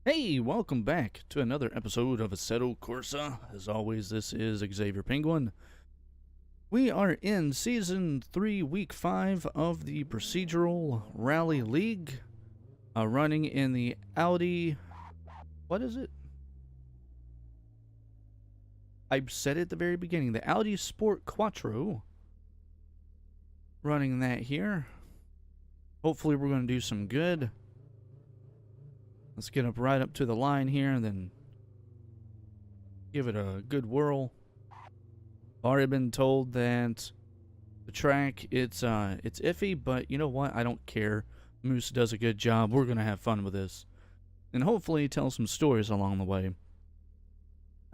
Hey, welcome back to another episode of Assetto Corsa. As always, this is Xavier Penguin. We are in Season 3, Week 5 of the Procedural Rally League, running in the Audi... What is it? I said it at the very beginning. The Audi Sport Quattro. Running that here. Hopefully we're going to do some good. Let's get up right up to the line here and then give it a good whirl. Already been told that the track it's iffy, but you know what? I don't care. Moose does a good job. We're gonna have fun with this, and hopefully tell some stories along the way.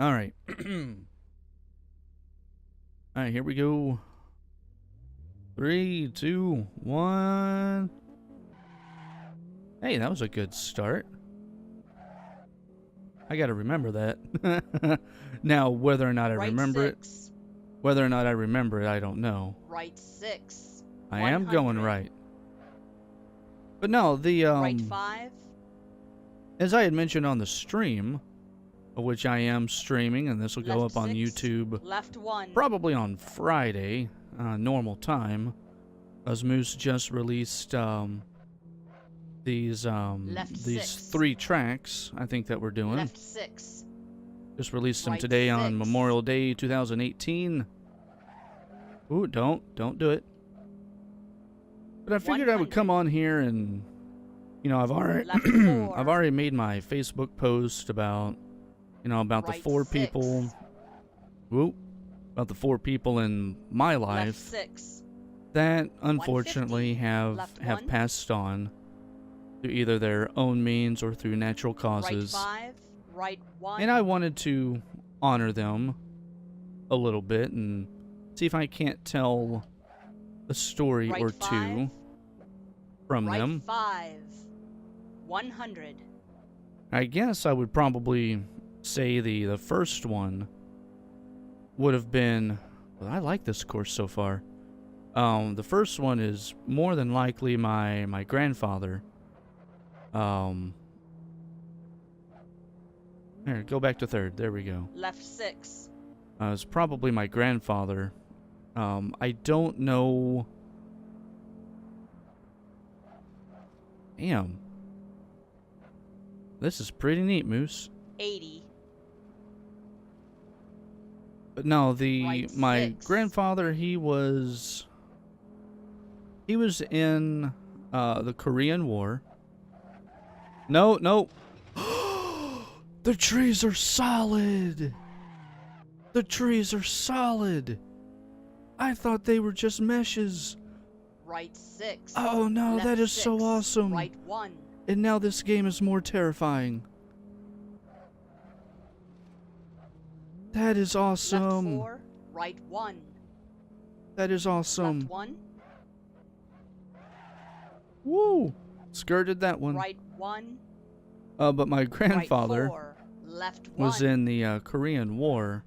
All right, all right. Here we go. 3, 2, 1. Hey, that was a good start. I gotta remember that. Now, whether or not I remember it, I don't know. Right 6. I am going right. But no, the right 5. as I had mentioned on the stream, which I am streaming, and this will go up on 6, YouTube left 1. probably on Friday, normal time, as Moose just released these 3 tracks I think that we're doing. Left 6. Just released them Right today on 6. Memorial Day 2018. Ooh, don't do it. But I figured I would come on here and, you know, I've already Left 4. I've already made my Facebook post about, you know, about Right the 4 6. people. Whoop. About the 4 people in my life Left 6. that unfortunately 150. have Left 1. passed on through either their own means or through natural causes. Right 5. Right 1. And I wanted to honor them a little bit and see if I can't tell a story right or 5. 2 from right them. 5. 100. I guess I would probably say the first one would have been... Well, I like this course so far. The first one is more than likely my grandfather. Here, go back to 3rd. There we go. Left 6. It's probably my grandfather. I don't know... Damn. This is pretty neat, Moose. 80. But no, Right my 6. grandfather, he was in the Korean War. No. The trees are solid. The trees are solid. I thought they were just meshes. Right 6. Oh no, Left that is 6. so awesome. Right 1. And now this game is more terrifying. That is awesome. Left 4. Right 1. That is awesome. Left 1. Woo! Skirted that one. Right 1. But my grandfather Right 4. Left 1. was in the Korean War.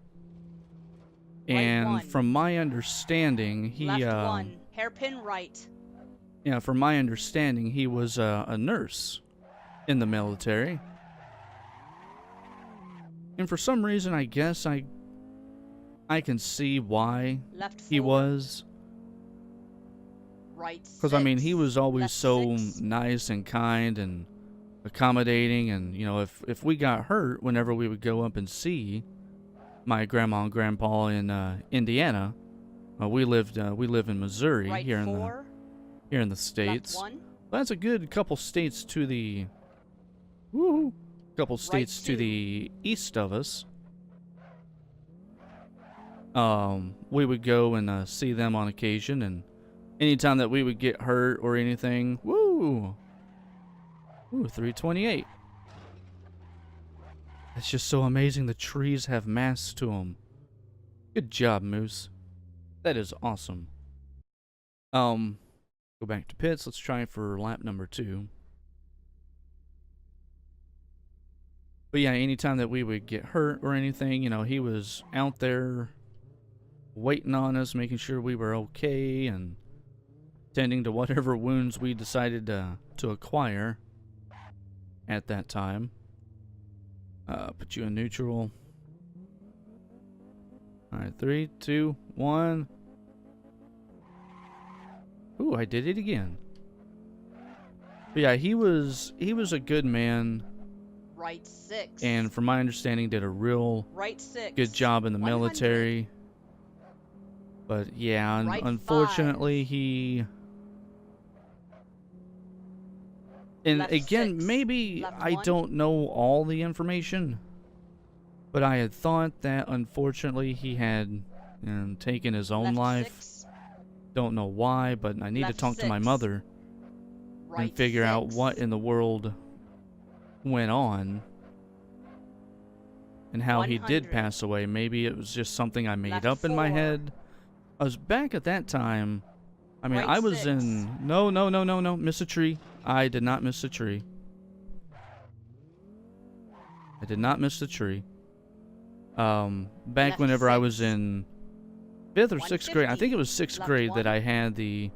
Right And 1. from my understanding, he Left 1. Hairpin right. yeah, from my understanding, he was a nurse in the military. And for some reason, I guess I can see why Left 4. he was. Right 'Cause I mean, 6. he was always Left so 6. nice and kind and accommodating, and you know, if we got hurt whenever we would go up and see my grandma and grandpa in Indiana, we live in Missouri Right here 4. in the States. Left 1. That's a good couple states to the woo, couple states to 2. the east of us. We would go and see them on occasion, and anytime that we would get hurt or anything, woo, 328. It's just so amazing. The trees have mass to them. Good job, Moose. That is awesome. Go back to pits. Let's try for lap number 2. But yeah, anytime that we would get hurt or anything, you know, he was out there waiting on us, making sure we were okay, and tending to whatever wounds we decided to acquire at that time. Put you in neutral. Alright, 3, 2, 1. Ooh, I did it again. But yeah, he was a good man. Right 6. And from my understanding, did a real right 6. good job in the 100. military. But yeah, Right unfortunately, 5. he... And Left again, 6. maybe Left I 1. don't know all the information, but I had thought that unfortunately he had taken his own Left life. 6. Don't know why, but I need Left to talk to my 6. mother Right and figure out 6. what in the world went on and how he did 100. pass away. Maybe it was just something I made Left up in my 4. head. I was back at that time. I mean, Right I was 6. in... No. Miss a tree. I did not miss a tree. I did not miss the tree. Back Left whenever I 6. was in 5th or 6th grade, I think it was 6th Left grade 1. that I had the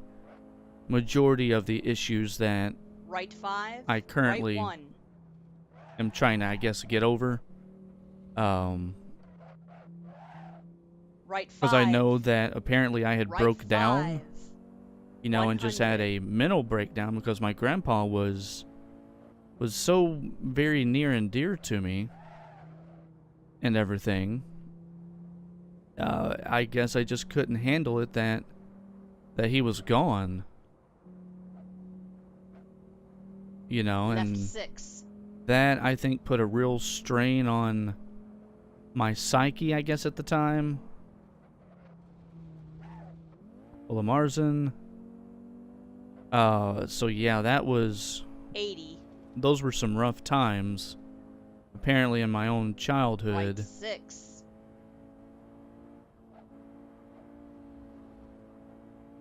majority of the issues that Right 5. I currently Right 1. am trying to, I guess, get over. Right 5. Because I know that apparently I had Right broke 5. down, you know, and just had 100. a mental breakdown because my grandpa was so very near and dear to me and everything. I guess I just couldn't handle it that he was gone. You know, Left and 6. that I think put a real strain on my psyche, I guess, at the time. Lamarzen. So yeah, that was... 80. Those were some rough times. Apparently in my own childhood. Right 6.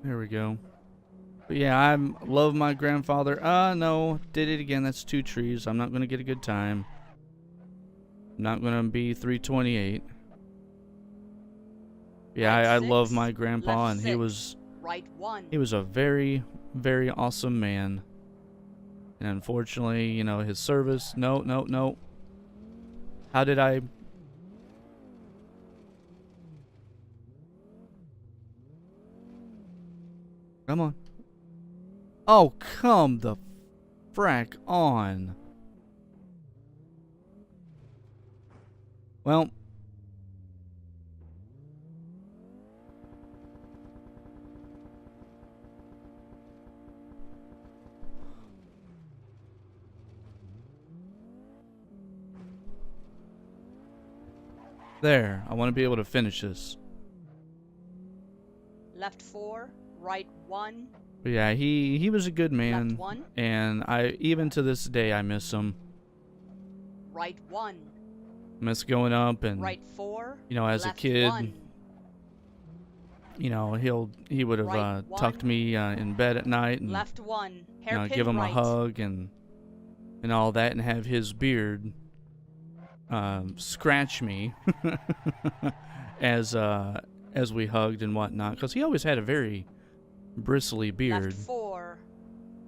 There we go. But yeah, I love my grandfather. No, did it again. That's 2 trees. I'm not going to get a good time. I'm not going to be 328. Yeah, Right I 6. love my grandpa, Left and 6. he was Right 1. a very, very awesome man. And unfortunately, you know, his service... No. How did I... Come on. Oh, come the frack on. Well... There. I want to be able to finish this. Left 4. Right 1. But yeah, he was a good man. Left 1. And even to this day, I miss him. Right 1. Miss going up and... Right 4. You know, as a Left kid... 1. You know, he would have Right tucked 1. me in bed at night and Left 1. you know, Hairpin give him right. a hug and all that, and have his beard scratch me as we hugged and whatnot, because he always had a very bristly beard. Left 4.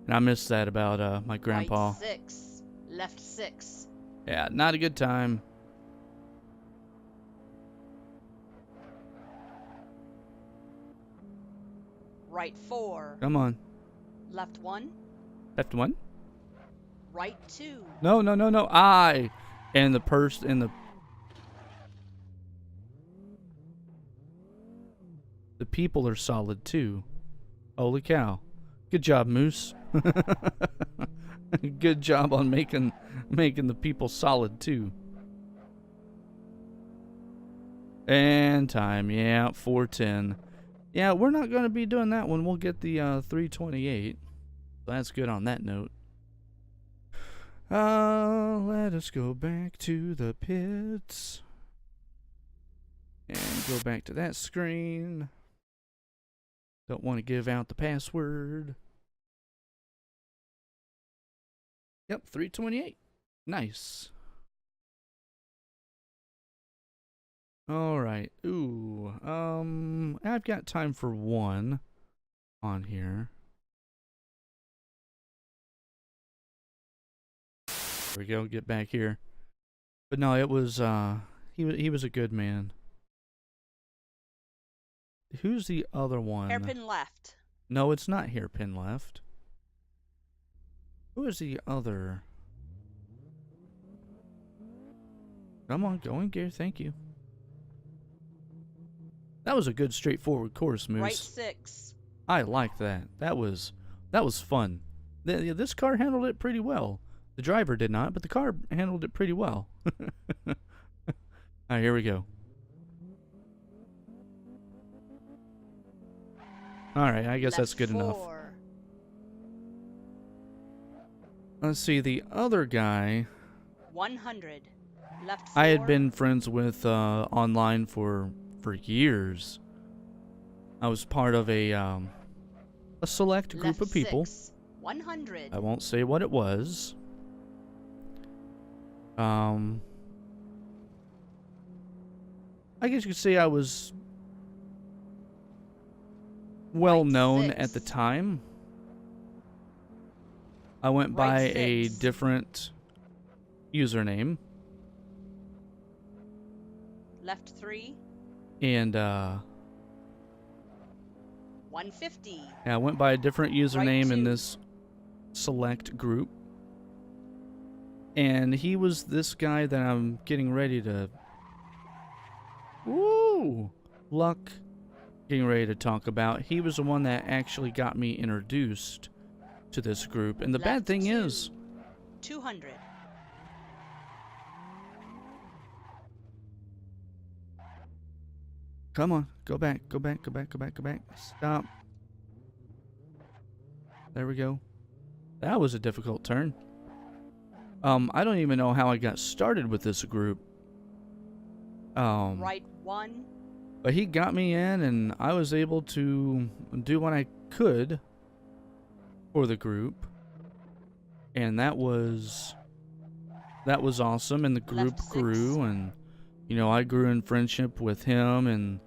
And I miss that about my grandpa. Right 6. Left 6. Yeah, not a good time. Right 4. Come on. Left 1. Left 1? Right 2. No. And the purse and the people are solid too. Holy cow. Good job, Moose. Good job on making the people solid too. And time, yeah, 410. Yeah, we're not going to be doing that one. We'll get the 328. That's good on that note. Let us go back to the pits. And go back to that screen. Don't want to give out the password. Yep, 328. Nice. All right. Ooh. I've got time for one on here. There we go. Get back here. But no, it was he was a good man. Who's the other one? Hairpin left. No, it's not hairpin left. Who is the other? Come on, go in gear. Thank you. That was a good, straightforward course, Moose. Right 6. I like that. That was fun. This car handled it pretty well. The driver did not, but the car handled it pretty well. All right, here we go. All right, I guess Left that's good 4. enough. Let's see, the other guy 100. Left 4. I had been friends with online for years. I was part of a select group Left of people. 6. 100. I won't say what it was. I guess you could say I was well Right known 6. at the time. I went Right by a 6. different username. Left 3. And 150. I went by a different username in 2. this select group. And he was this guy that I'm getting ready to... Woo! Luck. Getting ready to talk about. He was the one that actually got me introduced to this group. And the bad Left thing 2. is... 200. Come on. Go back. Go back. Go back. Go back. Go back. Stop. There we go. That was a difficult turn. I don't even know how I got started with this group. Right 1. But he got me in, and I was able to do what I could for the group. And that was awesome, and the group Left 6. grew, and you know, I grew in friendship with him and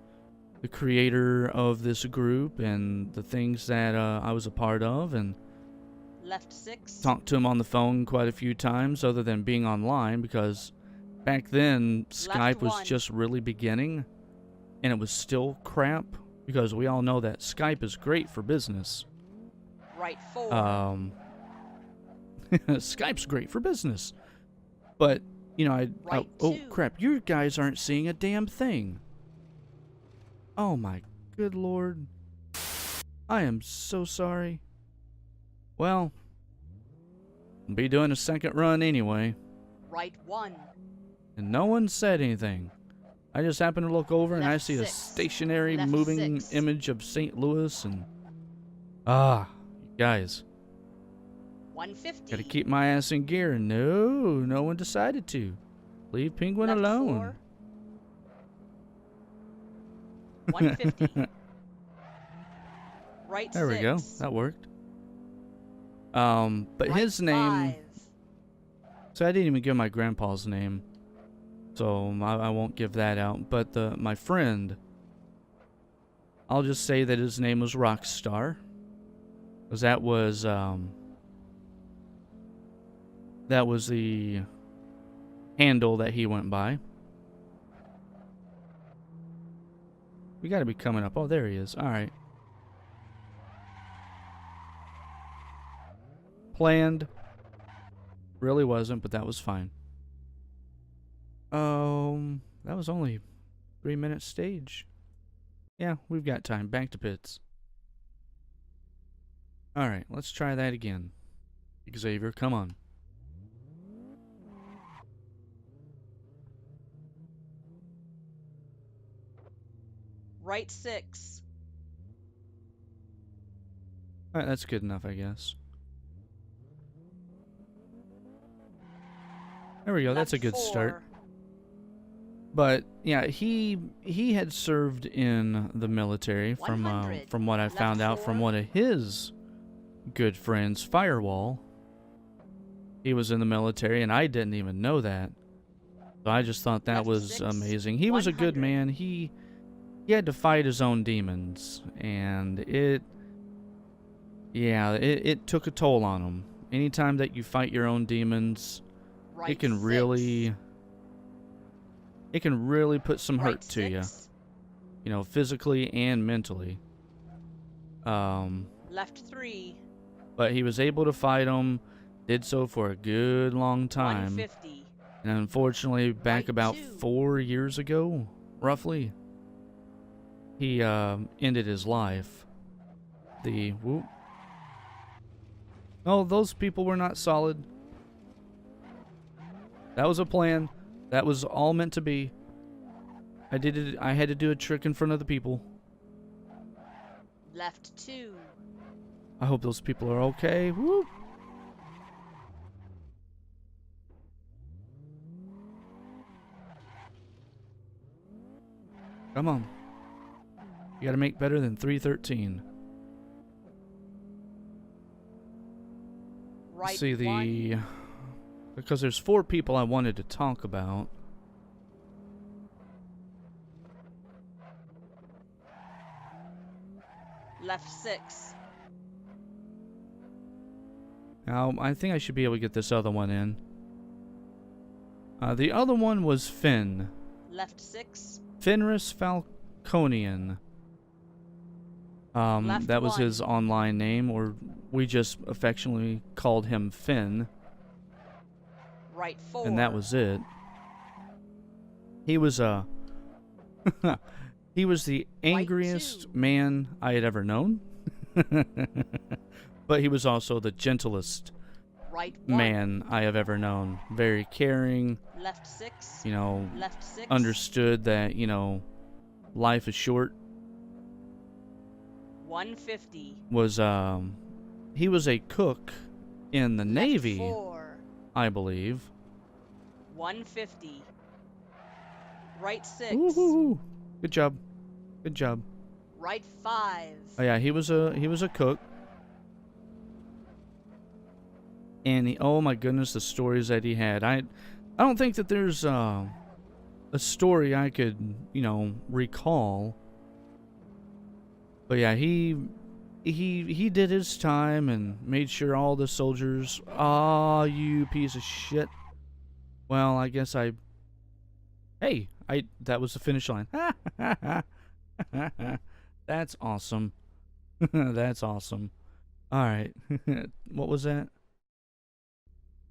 the creator of this group and the things that I was a part of, and Left 6. talked to him on the phone quite a few times other than being online, because back then Skype was 1. just really beginning, and it was still crap, because we all know that Skype is great for business. Right 4. Skype's great for business. But, you know, Right oh 2. crap, you guys aren't seeing a damn thing. Oh my good lord. I am so sorry. Well, I'll be doing a second run anyway. Right 1. And no one said anything. I just happened to look over and I Left see a 6. stationary Left moving 6. image of St. Louis, and you guys, 150. gotta keep my ass in gear, and no one decided to. Leave Penguin Left alone. 4. 150. Right There 6. we go. That worked. But Right his name... 5. So I didn't even give my grandpa's name, so I won't give that out. But my friend, I'll just say that his name was Rockstar, because that was the handle that he went by. We got to be coming up. Oh, there he is. All right. Planned. Really wasn't, but that was fine. That was only 3-minute stage. Yeah, we've got time. Back to pits. Alright, let's try that again. Xavier, come on. Right 6. Alright, that's good enough, I guess. There we go. That's a Left good 4. start. But yeah, he had served in the military from 100. what I Left found out from 4. one of his good friends, Firewall. He was in the military, and I didn't even know that. So I just thought that Left was 6. amazing. He was a good 100. man. He had to fight his own demons, and it took a toll on him. Anytime that you fight your own demons, Right it can 6. really it can really put some Right hurt to you. 6. You know, physically and mentally. Left 3. But he was able to fight him, did so for a good long time. 150. And unfortunately, back Right about 2. 4 years ago, roughly, he ended his life. Whoop. Oh, those people were not solid. That was a plan. That was all meant to be. I did it. I had to do a trick in front of the people. Left 2. I hope those people are okay. Whoop. Come on. You gotta make better than 313. Right See 1. because there's 4 people I wanted to talk about. Left 6. Now, I think I should be able to get this other one in. The other one was Finn. Left 6. Fenris Falconian. Left That was 1. his online name, or we just affectionately called him Finn. Right 4. And that was it. He was he was the angriest 2. man I had ever known. But he was also the gentlest Right 1. man I have ever known. Very caring, Left 6. you know, Left 6. understood that, you know, life is short. 150. He was a cook in the Left Navy, 4. I believe. 150. Right 6. Woohoo! Good job. Good job. Right 5. Oh yeah, he was a cook. And oh my goodness, the stories that he had. I don't think that there's a story I could, you know, recall. But yeah, he did his time and made sure all the soldiers, you piece of shit. Well, I guess that was the finish line. That's awesome. That's awesome. All right. What was that?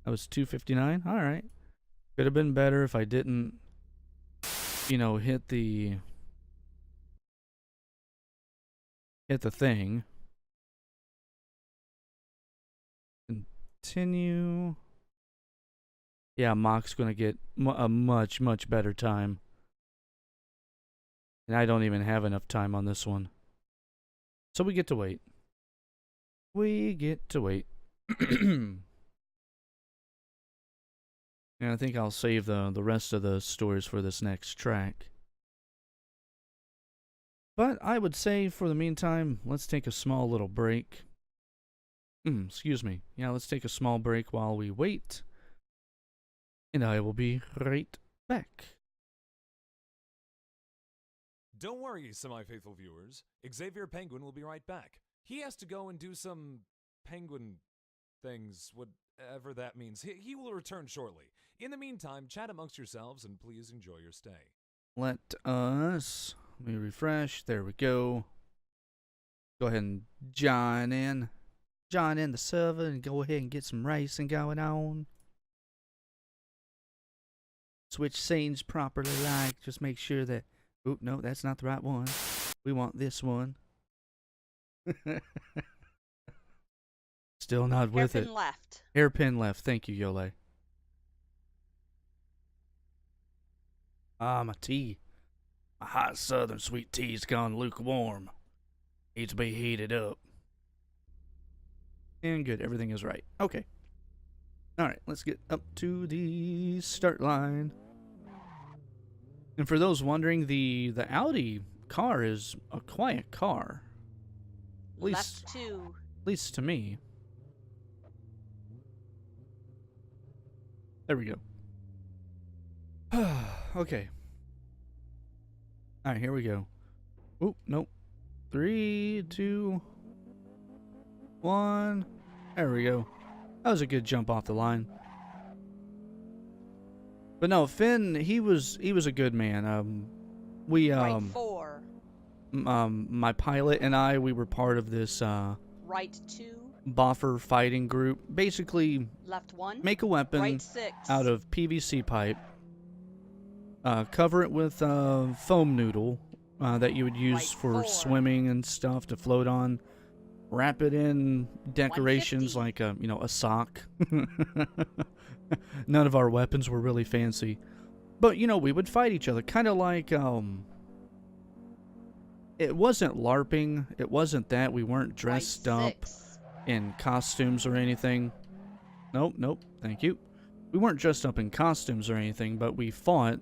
That was 259. All right. Could have been better if I didn't, you know, hit the thing. Continue. Yeah, Mock's going to get a much, much better time. And I don't even have enough time on this one. So we get to wait. We get to wait. And I think I'll save the rest of the stories for this next track. But I would say for the meantime, let's take a small little break. Excuse me. Yeah, let's take a small break while we wait. And I will be right back. Don't worry, semi-faithful viewers. Xavier Penguin will be right back. He has to go and do some penguin things, whatever that means. He will return shortly. In the meantime, chat amongst yourselves and please enjoy your stay. Let me refresh. There we go. Go ahead and join in. Join in the server and go ahead and get some racing going on. Switch scenes properly, like, just make sure that... Oop, no, that's not the right one. We want this one. Still not with it. Hairpin left. Hairpin left. Thank you, Yole. My tea. My hot southern sweet tea's gone lukewarm. Needs to be heated up. And good, everything is right. Okay. Alright, let's get up to the start line. And for those wondering, the Audi car is a quiet car. Left 2. At least to me. There we go. Okay. Alright, here we go. Oop, nope. 3, 2, 1. There we go. That was a good jump off the line. But no, Finn, he was a good man. We Right 4. my pilot and I, we were part of this Right 2. boffer fighting group. Basically, Left 1. make a weapon Right 6. out of PVC pipe, cover it with foam noodle that you would use Right for 4. swimming and stuff to float on. Wrap it in decorations 150. like a sock. None of our weapons were really fancy, but we would fight each other, kind of like it wasn't LARPing. It wasn't that. We weren't dressed Right up 6. in costumes or anything. Nope, thank you. We weren't dressed up in costumes or anything, but we fought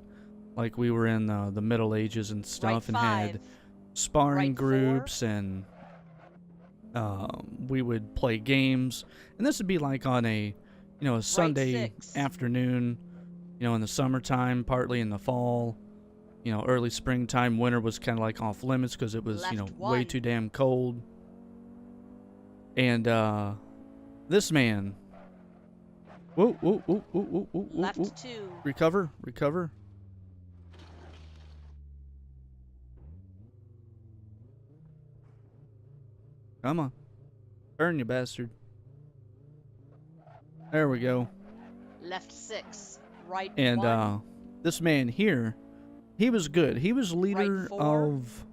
like we were in the Middle Ages and stuff, Right and had 5. sparring Right 4. groups, and we would play games. And this would be like on a Sunday 6. afternoon, in the summertime, partly in the fall, early springtime. Winter was kind of like off limits because it was, Left way 1. too damn cold. And this man, whoa, Left 2. recover. Come on, burn, you bastard. There we go. Left 6. Right And 1. this man here, he was good. He was leader 4. of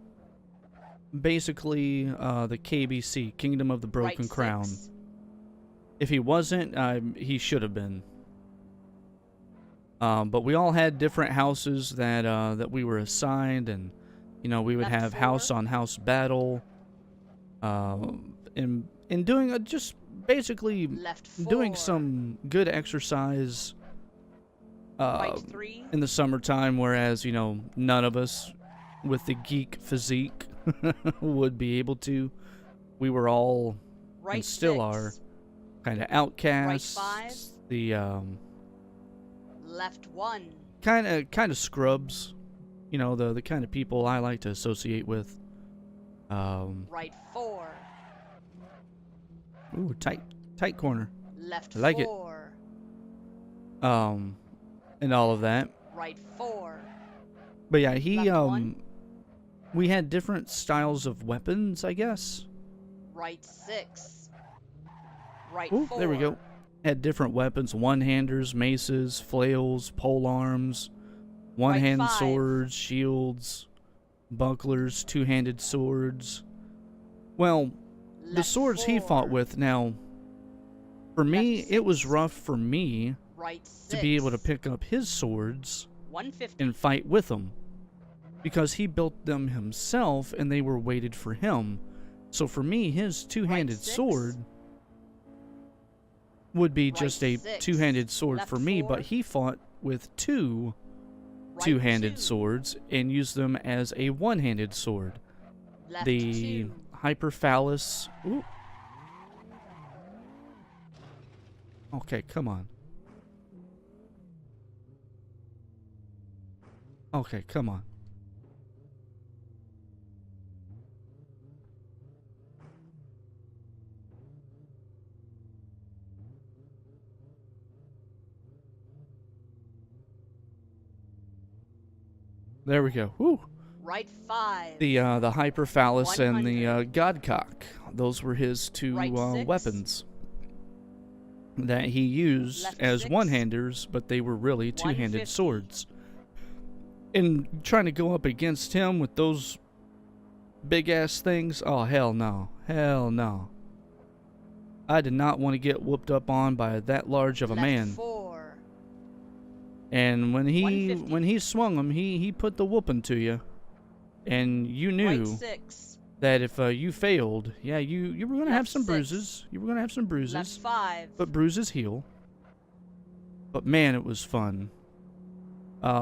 basically the KBC, Kingdom of the Broken Right Crown. 6. If he wasn't, he should have been. But we all had different houses that we were assigned, and we would Left have 4. house on house battle. In doing just basically Left 4. doing some good exercise Right 3. in the summertime, whereas none of us with the geek physique would be able to. We were all Right and still 6. are kind of outcasts. Right 5. The Left 1. kind of scrubs, the kind of people I like to associate with. Right 4. Ooh, tight corner. Left I like it. 4. And all of that. Right 4. But yeah, he Left 1. we had different styles of weapons, I guess. Right 6. Right Ooh, 4. there we go. Had different weapons: one-handers, maces, flails, pole arms, one-hand Right 5. swords, shields, bucklers, two-handed swords. Well, the Left swords he 4. fought with, now, for me, Left it was 6. rough for me Right 6. to be able to pick up his swords 150. and fight with them, because he built them himself and they were weighted for him. So for me, his two-handed Right 6. sword would be Right just a 6. two-handed sword Left for me, 4. but he fought with two Right two-handed 2. swords and used them as a one-handed sword. Left The 2. hyperphallus. Ooh. Okay, come on. Okay, come on. There we go. Woo. Right 5. The hyperphallus and the 100. godcock. Those were his two Right 6. weapons that he used Left as 6. one-handers, but they were really two-handed 150. swords. And trying to go up against him with those big-ass things, oh, hell no. Hell no. I did not want to get whooped up on by that large of a Left man. 4. And when he 150. swung them, he put the whooping to you. And you knew Right 6. that if you failed, yeah, you were going to have Left some 6. bruises. You were going to have some bruises. Left 5. But bruises heal. But man, it was fun. Like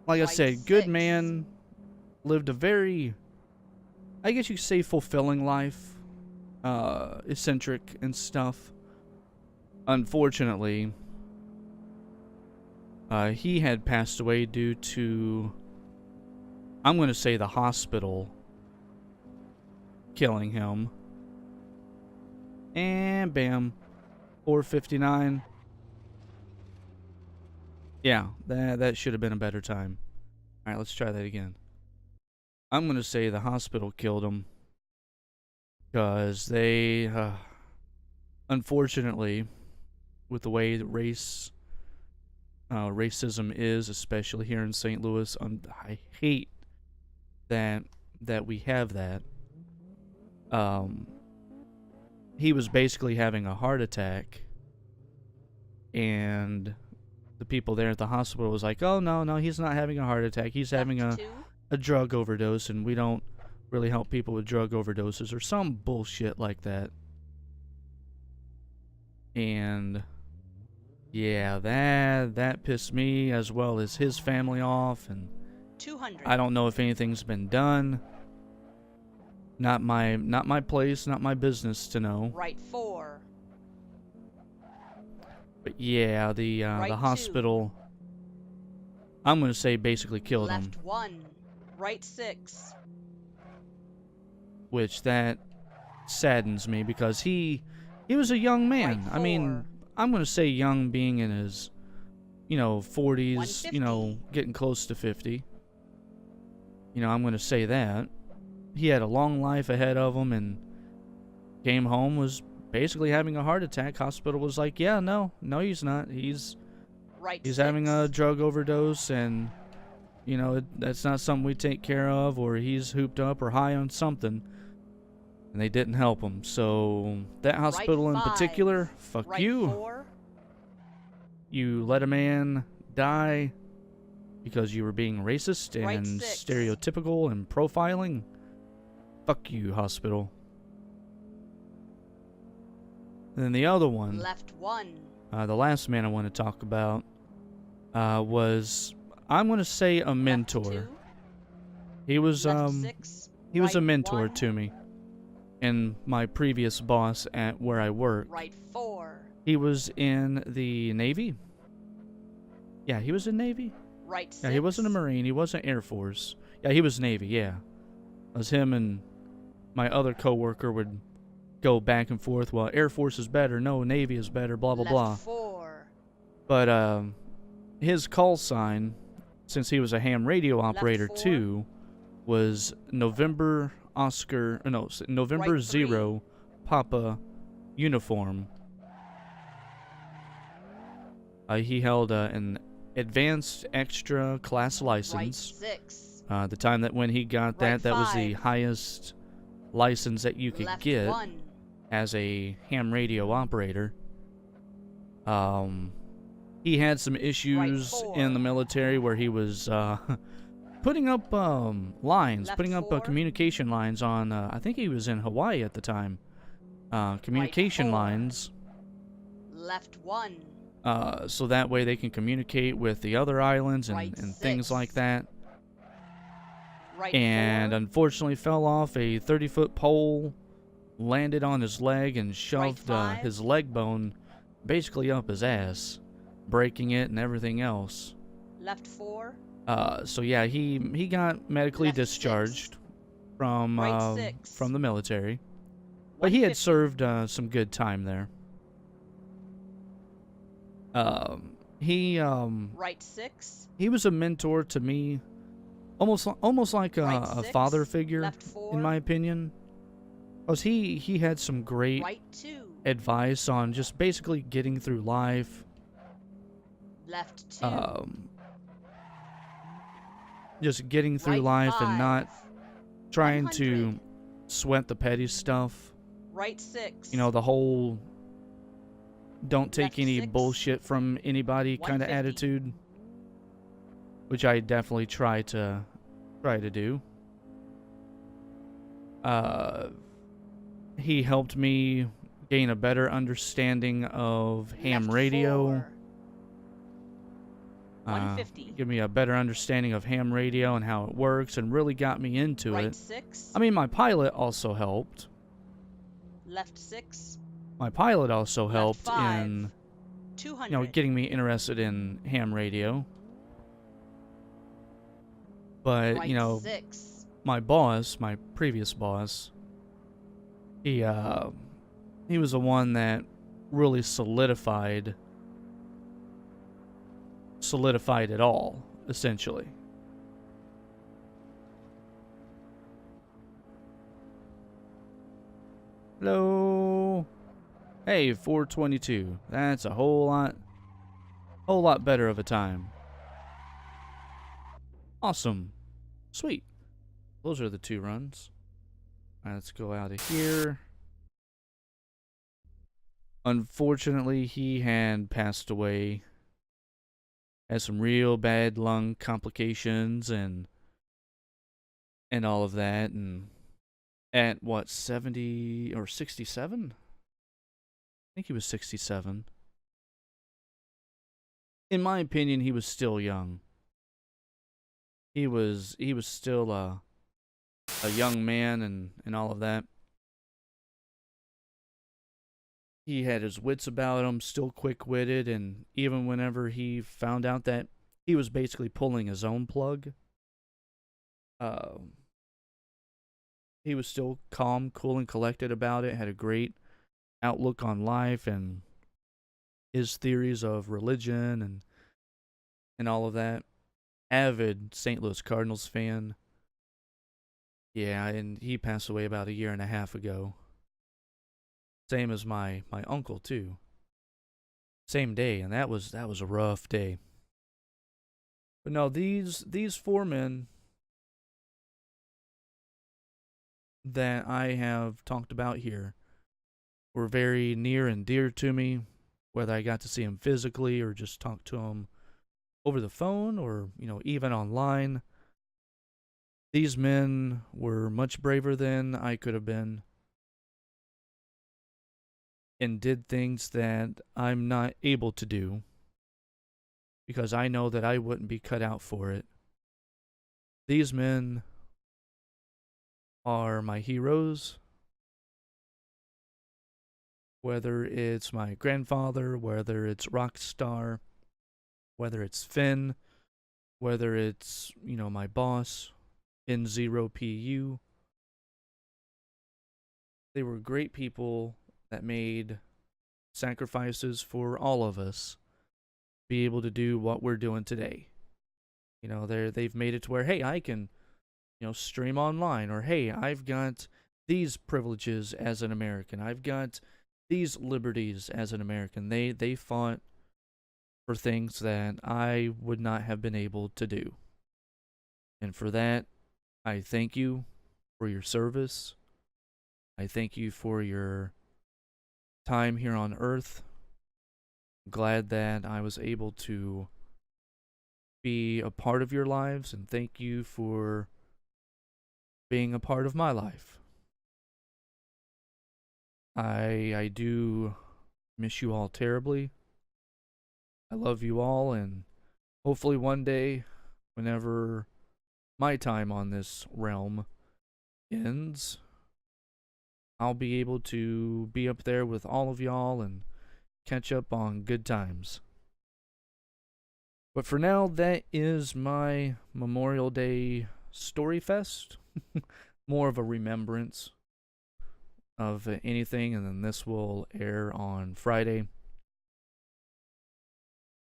I Right said, good 6. man, lived a very, I guess you could say, fulfilling life. Eccentric and stuff. Unfortunately, he had passed away due to, I'm going to say, the hospital killing him. And bam, 459. Yeah, that should have been a better time. All right, let's try that again. I'm going to say the hospital killed him because they, unfortunately, with the way that racism is, especially here in St. Louis, I hate that we have that. He was basically having a heart attack, and the people there at the hospital was like, "Oh no, he's not having a heart attack. He's having Left a 2. drug overdose, and we don't really help people with drug overdoses," or some bullshit like that. And yeah, that pissed me as well as his family off, and 200. I don't know if anything's been done. Not my place, not my business to know. Right 4. But yeah, the Right 2. hospital, I'm gonna say, basically killed him, Left 1. Right 6. which that saddens me because he was a young man. Right I mean, 4. I'm gonna say young, being in his 40s, 150. getting close to 50. I'm gonna say that he had a long life ahead of him, and came home, was basically having a heart attack. Hospital was like, "Yeah, no, he's not. He's Right having a 6. drug overdose, and that's not something we take care of, or he's hooped up or high on something." And they didn't help him. So that hospital in 5. particular, fuck Right you. 4. You let a man die because you were being racist Right and 6. stereotypical and profiling. Fuck you, hospital. And then the other one, Left 1. the last man I want to talk about, was, I'm going to say, a mentor. Left 2. He was Left 6. he was a Right mentor 1. to me, and my previous boss at where I work. Right 4. He was in the Navy. Yeah, he was in Navy. Right 6. Yeah, he wasn't a Marine. He wasn't Air Force. Yeah, he was Navy. Yeah, it was him and my other coworker would go back and forth. Well, Air Force is better. No, Navy is better. Blah blah Left blah. 4. But his call sign, since he was a ham radio operator 4. too, was November Oscar. No, November Right 3. 0 Papa uniform. He held an advanced extra class Right license. 6. The time that when he got Right that was the 5. highest license that you could Left get 1. as a ham radio operator. He had some issues Right in the 4. military where he was putting up lines, Left putting up 4. communication lines on, I think he was in Hawaii at the time. Communication 4. lines. Left 1. So that way they can communicate with the other islands and, Right things 6. like that. Right And 4. unfortunately fell off a 30-foot pole, landed on his leg, and shoved 5. his leg bone basically up his ass, breaking it and everything else. Left 4. So yeah, he got medically Left 6. discharged from Right 6. from the military, but he had 150. served some good time there. Right 6. He was a mentor to me, almost like Right a 6. father figure, Left 4. in my opinion. Cause he had some great Right 2. advice on just basically getting through life. Left 2. Just getting through Right life 5. and not trying 100. to sweat the petty stuff. Right 6. The whole don't take Left any 6. bullshit from anybody kind of 150. attitude, which I definitely try to do. He helped me gain a better understanding of ham Left radio. 4. 150. Give me a better understanding of ham radio and how it works, and really got me into Right it. 6. I mean, my pilot also helped. Left 6. My pilot also Left helped 5. in, 200. getting me interested in ham radio. But, Right 6. my boss, my previous boss, he was the one that really solidified solidified at all, essentially. Hello. Hey, 422. That's a whole lot better of a time. Awesome. Sweet. Those are the 2 runs. All right, let's go out of here. Unfortunately, he had passed away. Had some real bad lung complications and all of that, and at what, 70 or 67? I think he was 67. In my opinion, he was still young. He was still a young man and all of that. He had his wits about him, still quick-witted, and even whenever he found out that he was basically pulling his own plug, he was still calm, cool, and collected about it, had a great outlook on life and his theories of religion and all of that. Avid St. Louis Cardinals fan. Yeah, and he passed away about 1.5 years ago. Same as my uncle too. Same day, and that was a rough day. But no, these 4 men that I have talked about here were very near and dear to me, whether I got to see them physically or just talk to them over the phone or, even online. These men were much braver than I could have been and did things that I'm not able to do because I know that I wouldn't be cut out for it. These men are my heroes. Whether it's my grandfather, whether it's Rockstar, whether it's Finn, whether it's, my boss, N0PU. They were great people that made sacrifices for all of us be able to do what we're doing today. They've made it to where, hey, I can, stream online, or hey, I've got these privileges as an American. I've got these liberties as an American. They fought for things that I would not have been able to do. And for that, I thank you for your service. I thank you for your time here on Earth. I'm glad that I was able to be a part of your lives, and thank you for being a part of my life. I do miss you all terribly. I love you all, and hopefully one day, whenever my time on this realm ends, I'll be able to be up there with all of y'all and catch up on good times. But for now, that is my Memorial Day Story Fest. More of a remembrance of anything, and then this will air on Friday.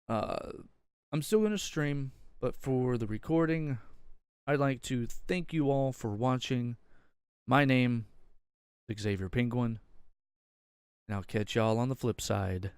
I'm still going to stream, but for the recording, I'd like to thank you all for watching. My name is Xavier Penguin, and I'll catch y'all on the flip side.